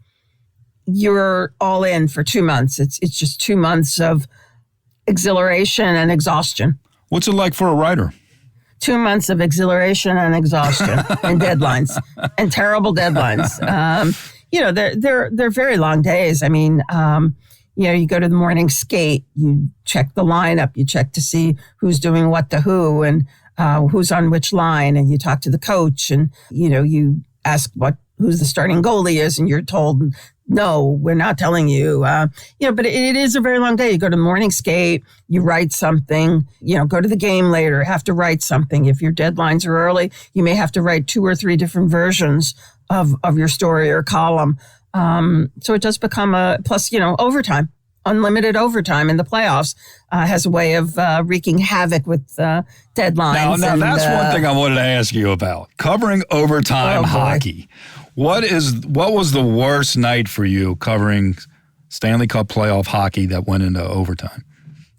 [SPEAKER 4] you're all in for 2 months. It's just 2 months of exhilaration and exhaustion.
[SPEAKER 2] What's it like for a writer?
[SPEAKER 4] 2 months of exhilaration and exhaustion and deadlines and terrible deadlines. They're very long days. I mean, you go to the morning skate, you check the lineup, you check to see who's doing what to who and who's on which line, and you talk to the coach, and you ask who's the starting goalie is, and you're told, no, we're not telling you. But it is a very long day. You go to the morning skate, you write something, go to the game later, have to write something. If your deadlines are early, you may have to write 2 or 3 different versions of your story or column. So it does become plus, overtime, unlimited overtime in the playoffs has a way of wreaking havoc with deadlines.
[SPEAKER 2] Now that's one thing I wanted to ask you about. Covering overtime hockey. What was the worst night for you covering Stanley Cup playoff hockey that went into overtime?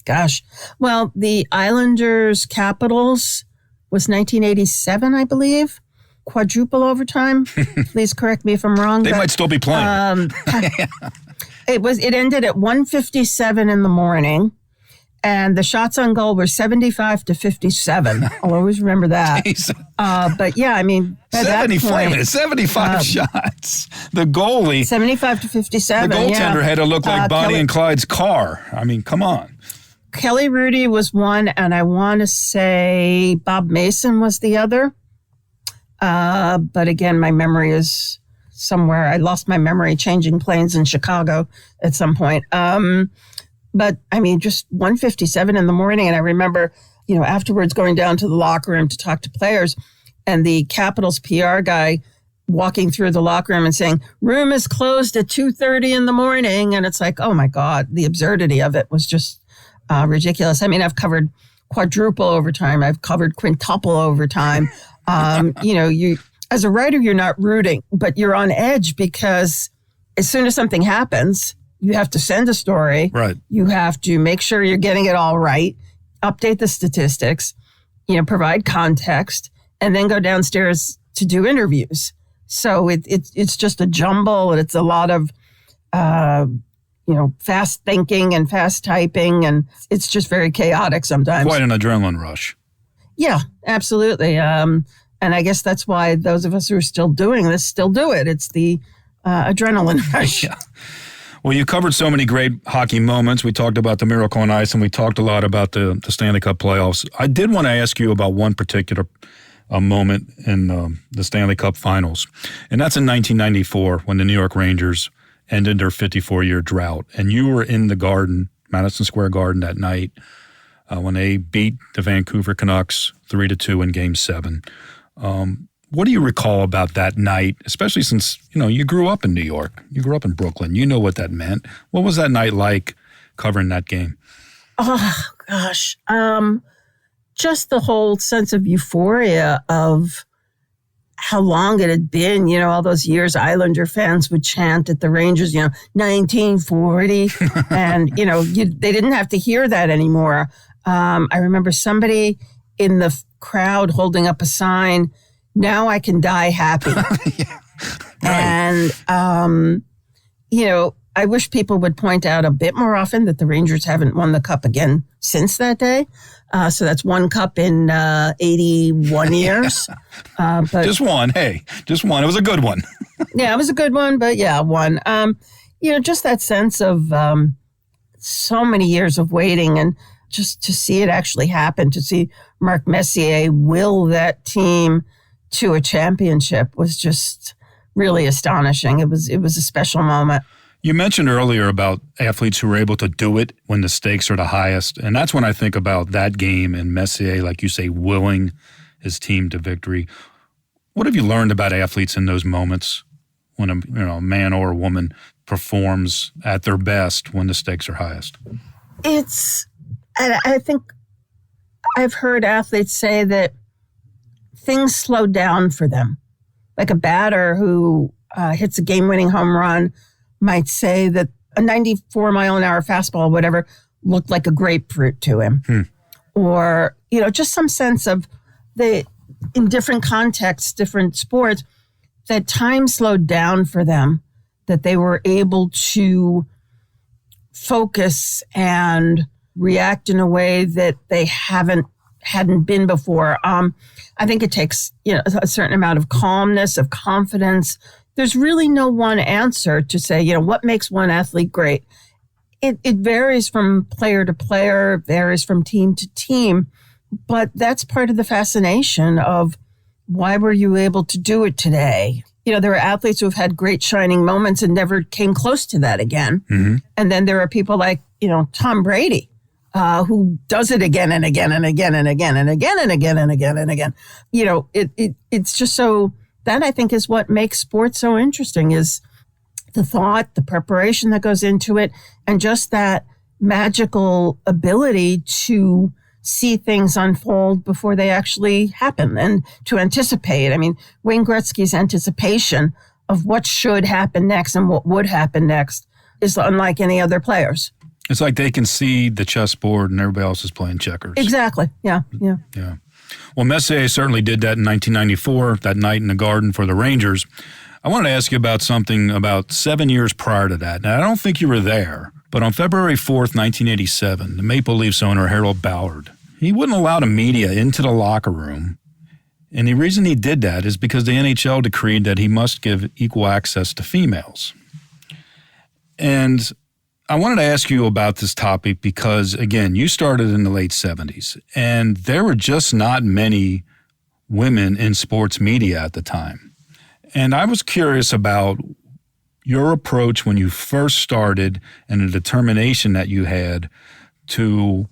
[SPEAKER 4] Gosh. Well, the Islanders Capitals was 1987, I believe. Quadruple overtime. Please correct me if I'm wrong.
[SPEAKER 2] They might still be playing.
[SPEAKER 4] It ended at 1:57 in the morning, and the shots on goal were 75-57. I'll always remember that. But yeah, I mean, by
[SPEAKER 2] 75 shots. The goalie
[SPEAKER 4] 75-57.
[SPEAKER 2] The goaltender had to look like Bonnie and Clyde's car. I mean, come on.
[SPEAKER 4] Kelly Rudy was one, and I want to say Bob Mason was the other. But again, my memory is somewhere. I lost my memory changing planes in Chicago at some point. But I mean, just 1:57 in the morning. And I remember, afterwards going down to the locker room to talk to players, and the Capitals PR guy walking through the locker room and saying, room is closed at 2:30 in the morning. And it's like, oh my God, the absurdity of it was just ridiculous. I mean, I've covered quadruple overtime. I've covered quintuple overtime. You as a writer, you're not rooting, but you're on edge because as soon as something happens, you have to send a story.
[SPEAKER 2] Right.
[SPEAKER 4] You have to make sure you're getting it all right, update the statistics. provide context, and then go downstairs to do interviews. So it's just a jumble, and it's a lot of, fast thinking and fast typing, and it's just very chaotic sometimes.
[SPEAKER 2] Quite an adrenaline rush.
[SPEAKER 4] Yeah, absolutely. And I guess that's why those of us who are still doing this still do it. It's the adrenaline rush.
[SPEAKER 2] Yeah. Well, you covered so many great hockey moments. We talked about the Miracle on Ice, and we talked a lot about the Stanley Cup playoffs. I did want to ask you about one particular moment in the Stanley Cup finals, and that's in 1994 when the New York Rangers ended their 54-year drought. And you were in the Garden, Madison Square Garden, that night when they beat the Vancouver Canucks 3-2 in Game 7. What do you recall about that night, especially since, you grew up in New York, you grew up in Brooklyn, you know what that meant. What was that night like covering that game?
[SPEAKER 4] Oh, gosh. Just the whole sense of euphoria of how long it had been, all those years Islander fans would chant at the Rangers, 1940. And, they didn't have to hear that anymore. I remember somebody in the crowd holding up a sign, "Now I can die happy." Yeah, right. And, I wish people would point out a bit more often that the Rangers haven't won the cup again since that day. So that's one cup in 81 years. But
[SPEAKER 2] just one. Hey, just one. It was a good one.
[SPEAKER 4] Yeah, it was a good one, but yeah, one. Just that sense of so many years of waiting, and just to see it actually happen, to see Mark Messier will that team to a championship was just really astonishing. It was a special moment.
[SPEAKER 2] You mentioned earlier about athletes who were able to do it when the stakes are the highest, and that's when I think about that game and Messier, like you say, willing his team to victory. What have you learned about athletes in those moments when a man or a woman performs at their best when the stakes are highest?
[SPEAKER 4] I think I've heard athletes say that things slow down for them. Like a batter who hits a game-winning home run might say that a 94-mile-an-hour fastball, whatever, looked like a grapefruit to him. Or, just some sense of in different contexts, different sports, that time slowed down for them, that they were able to focus and react in a way that they hadn't been before. I think it takes, a certain amount of calmness, of confidence. There's really no one answer to say, what makes one athlete great. It varies from player to player, varies from team to team, but that's part of the fascination of why were you able to do it today? There are athletes who have had great shining moments and never came close to that again. Mm-hmm. And then there are people like, Tom Brady, who does it again and again and again and again and again and again and again and again. It's just so... That, I think, is what makes sports so interesting, is the thought, the preparation that goes into it, and just that magical ability to see things unfold before they actually happen and to anticipate. I mean, Wayne Gretzky's anticipation of what should happen next and what would happen next is unlike any other players.
[SPEAKER 2] It's like they can see the chessboard and everybody else is playing checkers.
[SPEAKER 4] Exactly. Yeah.
[SPEAKER 2] Well, Messier certainly did that in 1994, that night in the Garden for the Rangers. I wanted to ask you about something about 7 years prior to that. Now, I don't think you were there, but on February 4th, 1987, the Maple Leafs owner, Harold Ballard, he wouldn't allow the media into the locker room. And the reason he did that is because the NHL decreed that he must give equal access to females. And I wanted to ask you about this topic because, again, you started in the late 70s, and there were just not many women in sports media at the time. And I was curious about your approach when you first started and the determination that you had to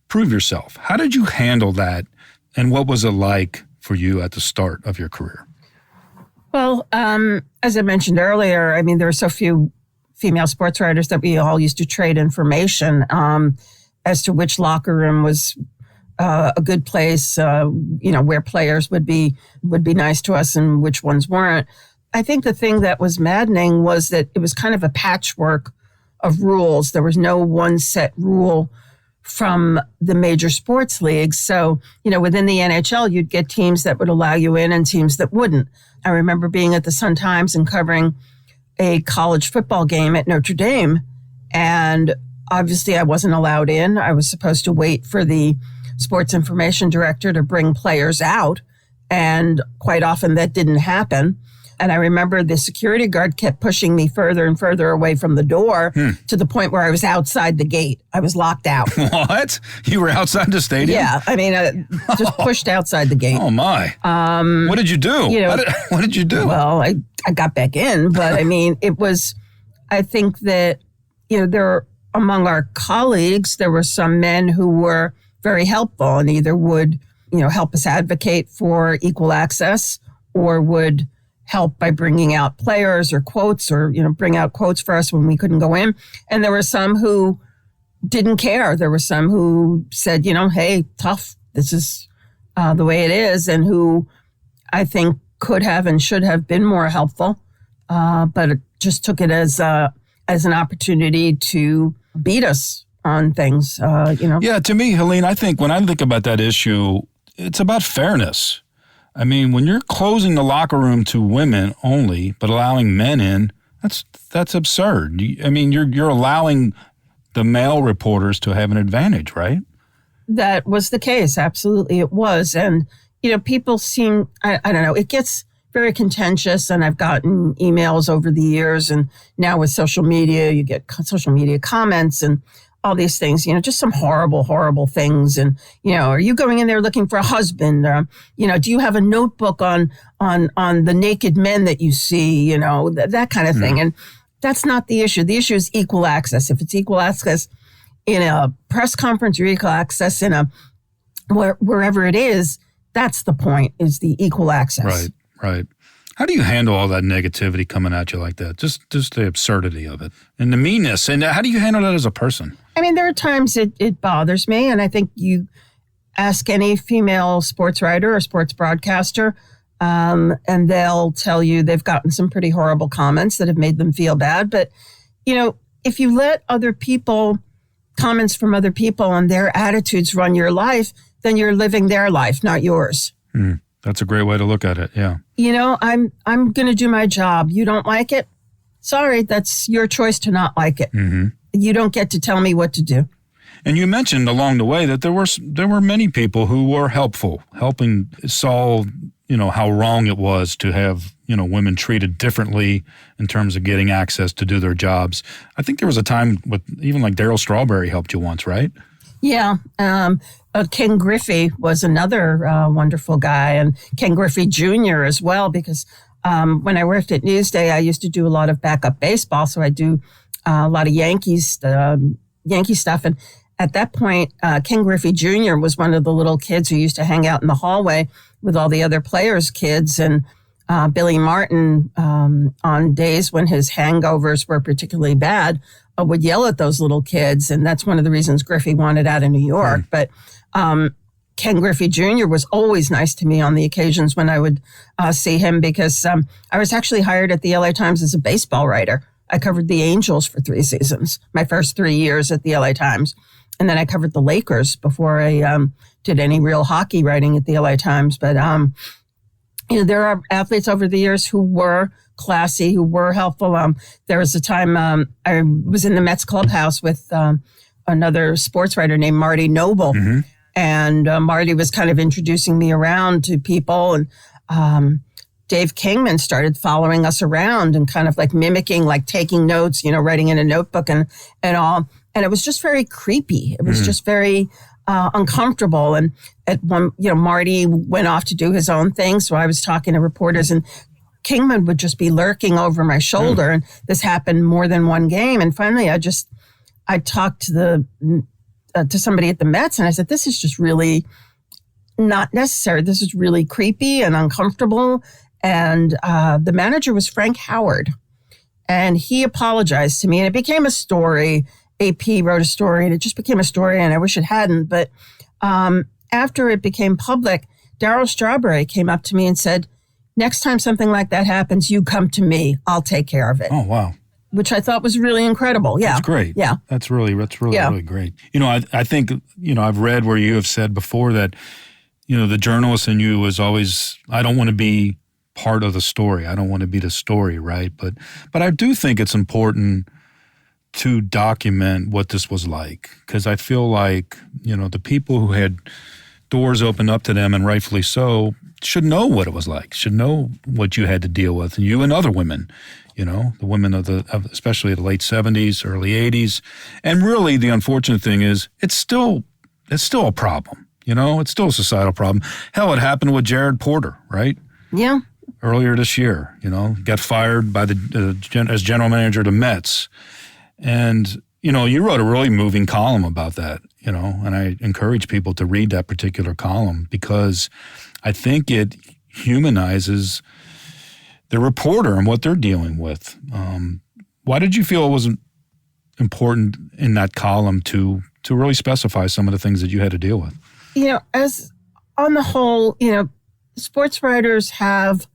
[SPEAKER 2] prove yourself. How did you handle that, and what was it like for you at the start of your career?
[SPEAKER 4] Well, as I mentioned earlier, there are so few female sports writers that we all used to trade information as to which locker room was a good place, where players would be nice to us and which ones weren't. I think the thing that was maddening was that it was kind of a patchwork of rules. There was no one set rule from the major sports leagues. So, within the NHL, you'd get teams that would allow you in and teams that wouldn't. I remember being at the Sun-Times and covering a college football game at Notre Dame. And obviously I wasn't allowed in. I was supposed to wait for the sports information director to bring players out. And quite often that didn't happen. And I remember the security guard kept pushing me further and further away from the door to the point where I was outside the gate. I was locked out.
[SPEAKER 2] What? You were outside the stadium?
[SPEAKER 4] Yeah. I mean, just pushed outside the gate.
[SPEAKER 2] Oh, my. What did you do? What did you do?
[SPEAKER 4] Well, I got back in. But, I mean, I think that, there among our colleagues, there were some men who were very helpful and either would, help us advocate for equal access or would help by bringing out players or quotes or, bring out quotes for us when we couldn't go in. And there were some who didn't care. There were some who said, hey, tough, this is the way it is, and who I think could have and should have been more helpful, but it just took it as an opportunity to beat us on things,
[SPEAKER 2] Yeah, to me, Helene, I think when I think about that issue, it's about fairness. I mean, when you're closing the locker room to women only, but allowing men in, that's absurd. I mean, you're allowing the male reporters to have an advantage, right?
[SPEAKER 4] That was the case. Absolutely, it was. And, people seem, I don't know, it gets very contentious. And I've gotten emails over the years. And now with social media, you get social media comments and all these things, just some horrible, horrible things. And, are you going in there looking for a husband? Do you have a notebook on the naked men that you see, that kind of thing. And that's not the issue. The issue is equal access. If it's equal access in a press conference or equal access in wherever it is, that's the point, is the equal access.
[SPEAKER 2] Right. How do you handle all that negativity coming at you like that? Just the absurdity of it and the meanness. And how do you handle that as a person?
[SPEAKER 4] I mean, there are times it bothers me. And I think you ask any female sports writer or sports broadcaster, and they'll tell you they've gotten some pretty horrible comments that have made them feel bad. But, if you let comments from other people and their attitudes run your life, then you're living their life, not yours.
[SPEAKER 2] That's a great way to look at it, yeah.
[SPEAKER 4] I'm going to do my job. You don't like it? Sorry, that's your choice to not like it. Mm-hmm. You don't get to tell me what to do.
[SPEAKER 2] And you mentioned along the way that there were many people who were helpful, helping solve, how wrong it was to have, women treated differently in terms of getting access to do their jobs. I think there was a time with even like Darryl Strawberry helped you once, right?
[SPEAKER 4] Yeah. Ken Griffey was another wonderful guy, and Ken Griffey Jr. as well, because when I worked at Newsday, I used to do a lot of backup baseball. So I do a lot of Yankee stuff. And at that point, Ken Griffey Jr. was one of the little kids who used to hang out in the hallway with all the other players' kids. And Billy Martin, on days when his hangovers were particularly bad, would yell at those little kids. And that's one of the reasons Griffey wanted out of New York. But Ken Griffey Jr. was always nice to me on the occasions when I would see him, because I was actually hired at the LA Times as a baseball writer. I covered the Angels for 3 seasons, my first 3 years at the LA Times. And then I covered the Lakers before I did any real hockey writing at the LA Times. But, there are athletes over the years who were classy, who were helpful. There was a time I was in the Mets clubhouse with another sports writer named Marty Noble. Mm-hmm. And Marty was kind of introducing me around to people. And Dave Kingman started following us around and kind of like mimicking, like taking notes, writing in a notebook and all. And it was just very creepy. It was just very uncomfortable. And at one, Marty went off to do his own thing. So I was talking to reporters, and Kingman would just be lurking over my shoulder. And this happened more than one game. And finally, I talked to somebody at the Mets, and I said, this is just really not necessary. This is really creepy and uncomfortable. And the manager was Frank Howard, and he apologized to me, and it became a story. AP wrote a story, and it just became a story, and I wish it hadn't. But after it became public, Darryl Strawberry came up to me and said, next time something like that happens, you come to me. I'll take care of it.
[SPEAKER 2] Oh, wow.
[SPEAKER 4] which I thought was really incredible. Yeah.
[SPEAKER 2] That's great.
[SPEAKER 4] Yeah.
[SPEAKER 2] That's really great. I think, I've read where you have said before that, the journalist in you was always, I don't want to be part of the story. I don't want to be the story, right? But I do think it's important to document what this was like, because I feel like, the people who had doors opened up to them, and rightfully so, should know what it was like, should know what you had to deal with, and you and other women, the women of especially the late 70s, early 80s. And really the unfortunate thing is it's still a problem, it's still a societal problem. Hell, it happened with Jared Porter, right?
[SPEAKER 4] Yeah.
[SPEAKER 2] Earlier this year, got fired by as general manager of the Mets. And, you wrote a really moving column about that, and I encourage people to read that particular column because I think it humanizes the reporter and what they're dealing with. Why did you feel it was important in that column to really specify some of the things that you had to deal with?
[SPEAKER 4] As on the whole, sports writers have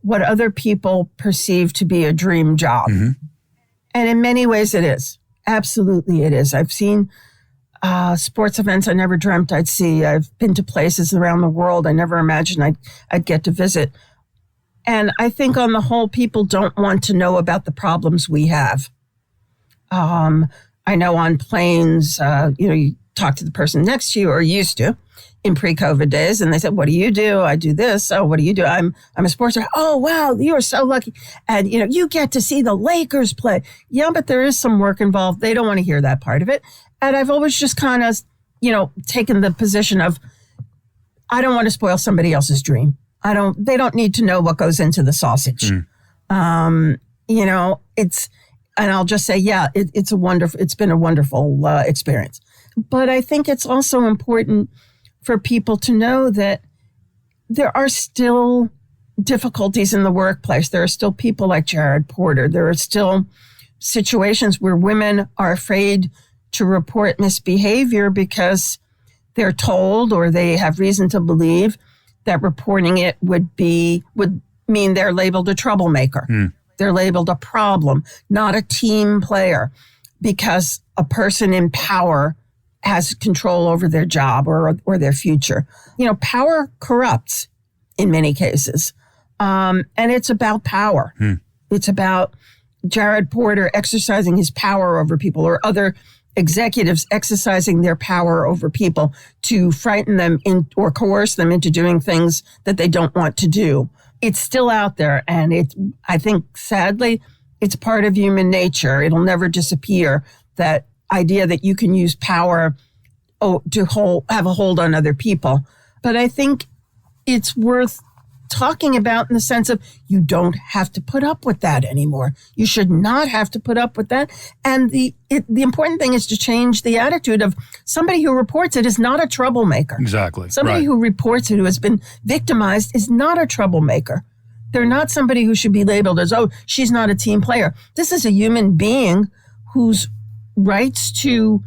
[SPEAKER 4] what other people perceive to be a dream job. Mm-hmm. And in many ways it is. Absolutely it is. I've seen sports events I never dreamt I'd see. I've been to places around the world I never imagined I'd get to visit. And I think on the whole, people don't want to know about the problems we have. I know on planes, you talk to the person next to you, or used to, in pre-COVID days, and they said, "What do you do?" "I do this." "Oh, what do you do?" I'm a sports writer." "Oh, wow, you are so lucky. And, you get to see the Lakers play." Yeah, but there is some work involved. They don't want to hear that part of it. And I've always just kind of, taken the position of, I don't want to spoil somebody else's dream. They don't need to know what goes into the sausage. And I'll just say, it's been a wonderful experience. But I think it's also important for people to know that there are still difficulties in the workplace. There are still people like Jared Porter. There are still situations where women are afraid to report misbehavior because they're told, or they have reason to believe, that reporting it would mean they're labeled a troublemaker. They're labeled a problem, not a team player, because a person in power has control over their job or their future. Power corrupts in many cases. And it's about power. It's about Jared Porter exercising his power over people, or other executives exercising their power over people to frighten them or coerce them into doing things that they don't want to do. It's still out there. And I think, sadly, it's part of human nature. It'll never disappear. That idea that you can use power to have a hold on other people. But I think it's worth talking about in the sense of, you don't have to put up with that anymore. You should not have to put up with that. And the important thing is to change the attitude of somebody who reports it is not a troublemaker.
[SPEAKER 2] Exactly.
[SPEAKER 4] Somebody who reports it, who has been victimized, is not a troublemaker. They're not somebody who should be labeled as, oh, she's not a team player. This is a human being whose rights to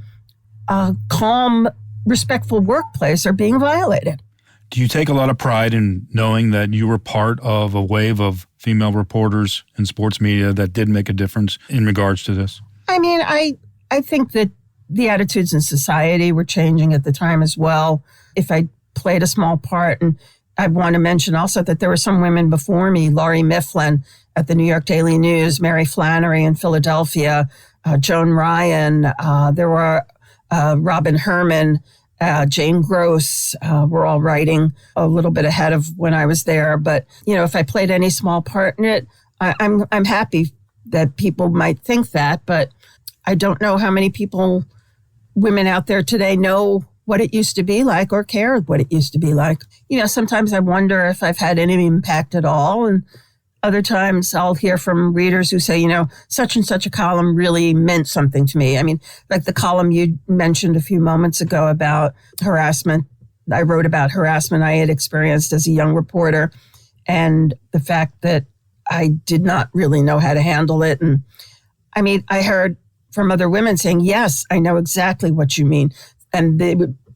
[SPEAKER 4] a calm, respectful workplace are being violated.
[SPEAKER 2] Do you take a lot of pride in knowing that you were part of a wave of female reporters in sports media that did make a difference in regards to this?
[SPEAKER 4] I mean, I think that the attitudes in society were changing at the time as well. If I played a small part, and I want to mention also that there were some women before me, Laurie Mifflin at the New York Daily News, Mary Flannery in Philadelphia, Joan Ryan, there were Robin Herman, Jane Gross, were all writing a little bit ahead of when I was there. But, if I played any small part in it, I'm happy that people might think that. But I don't know how many women out there today know what it used to be like or care what it used to be like. Sometimes I wonder if I've had any impact at all. And other times I'll hear from readers who say, such and such a column really meant something to me. I mean, like the column you mentioned a few moments ago about harassment. I wrote about harassment I had experienced as a young reporter, and the fact that I did not really know how to handle it. And I mean, I heard from other women saying, yes, I know exactly what you mean. And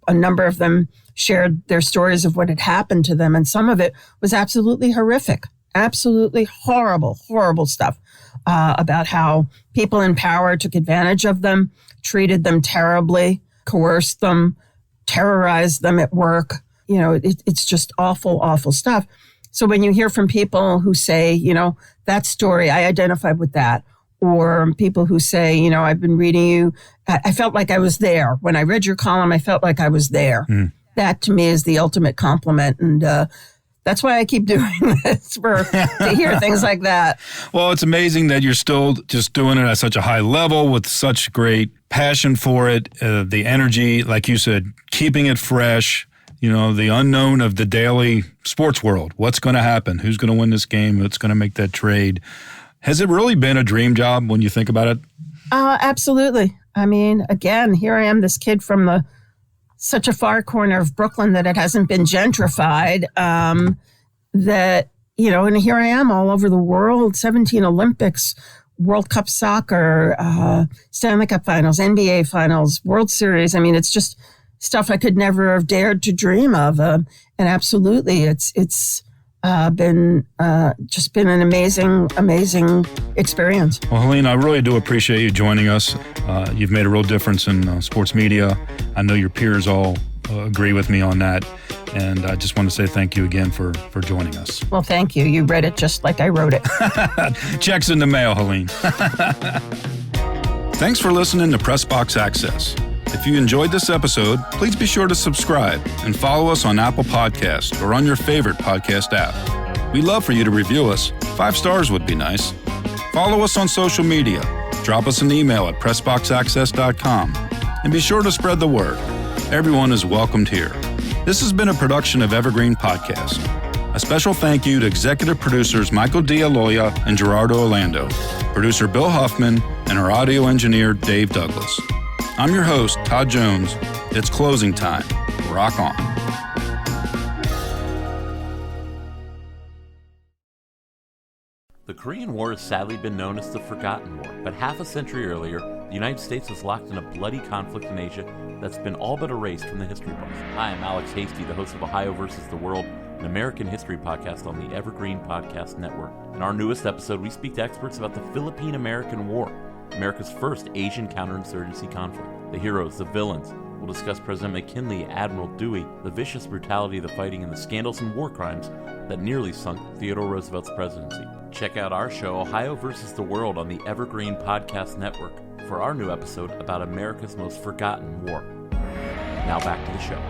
[SPEAKER 4] a number of them shared their stories of what had happened to them. And some of it was absolutely horrific. Absolutely horrible, horrible stuff. about how people in power took advantage of them, treated them terribly, coerced them, terrorized them at work. You know, it's just awful, awful stuff. So when you hear from people who say, you know, that story, I identified with that, or people who say, you know, I've been reading you, I felt like I was there. When I read your column, I felt like I was there. That to me is the ultimate compliment. And that's why I keep doing this, to hear things like that.
[SPEAKER 2] Well, it's amazing that you're still just doing it at such a high level with such great passion for it, the energy, like you said, keeping it fresh, you know, the unknown of the daily sports world. What's going to happen? Who's going to win this game? What's going to make that trade? Has it really been a dream job when you think about it?
[SPEAKER 4] Absolutely. I mean, again, here I am, this kid from such a far corner of Brooklyn that it hasn't been gentrified, that, you know, and here I am all over the world, 17 Olympics, World Cup soccer, Stanley Cup finals, NBA finals, World Series. I mean, it's just stuff I could never have dared to dream of. And absolutely, it's been an amazing experience.
[SPEAKER 2] Well, Helene, I really do appreciate you joining us. You've made a real difference in sports media. I know your peers all agree with me on that. And I just want to say thank you again for joining us.
[SPEAKER 4] Well, thank you. You read it just like I wrote it.
[SPEAKER 2] Check's in the mail, Helene. Thanks for listening to Press Box Access. If you enjoyed this episode, please be sure to subscribe and follow us on Apple Podcasts or on your favorite podcast app. We'd love for you to review us. 5 stars would be nice. Follow us on social media. Drop us an email at pressboxaccess.com. And be sure to spread the word. Everyone is welcomed here. This has been a production of Evergreen Podcast. A special thank you to executive producers Michael D'Aloia and Gerardo Orlando, producer Bill Huffman, and our audio engineer Dave Douglas. I'm your host, Todd Jones. It's closing time. Rock on.
[SPEAKER 5] The Korean War has sadly been known as the Forgotten War, but half a century earlier, the United States was locked in a bloody conflict in Asia that's been all but erased from the history books. Hi, I'm Alex Hasty, the host of Ohio versus the World, an American history podcast on the Evergreen Podcast Network. In our newest episode, we speak to experts about the Philippine-American War, America's first Asian counterinsurgency conflict. The heroes, the villains. We'll discuss President McKinley, Admiral Dewey, the vicious brutality of the fighting, and the scandals and war crimes that nearly sunk Theodore Roosevelt's presidency. Check out our show, Ohio versus the World, on the Evergreen Podcast Network for our new episode about America's most forgotten war. Now back to the show.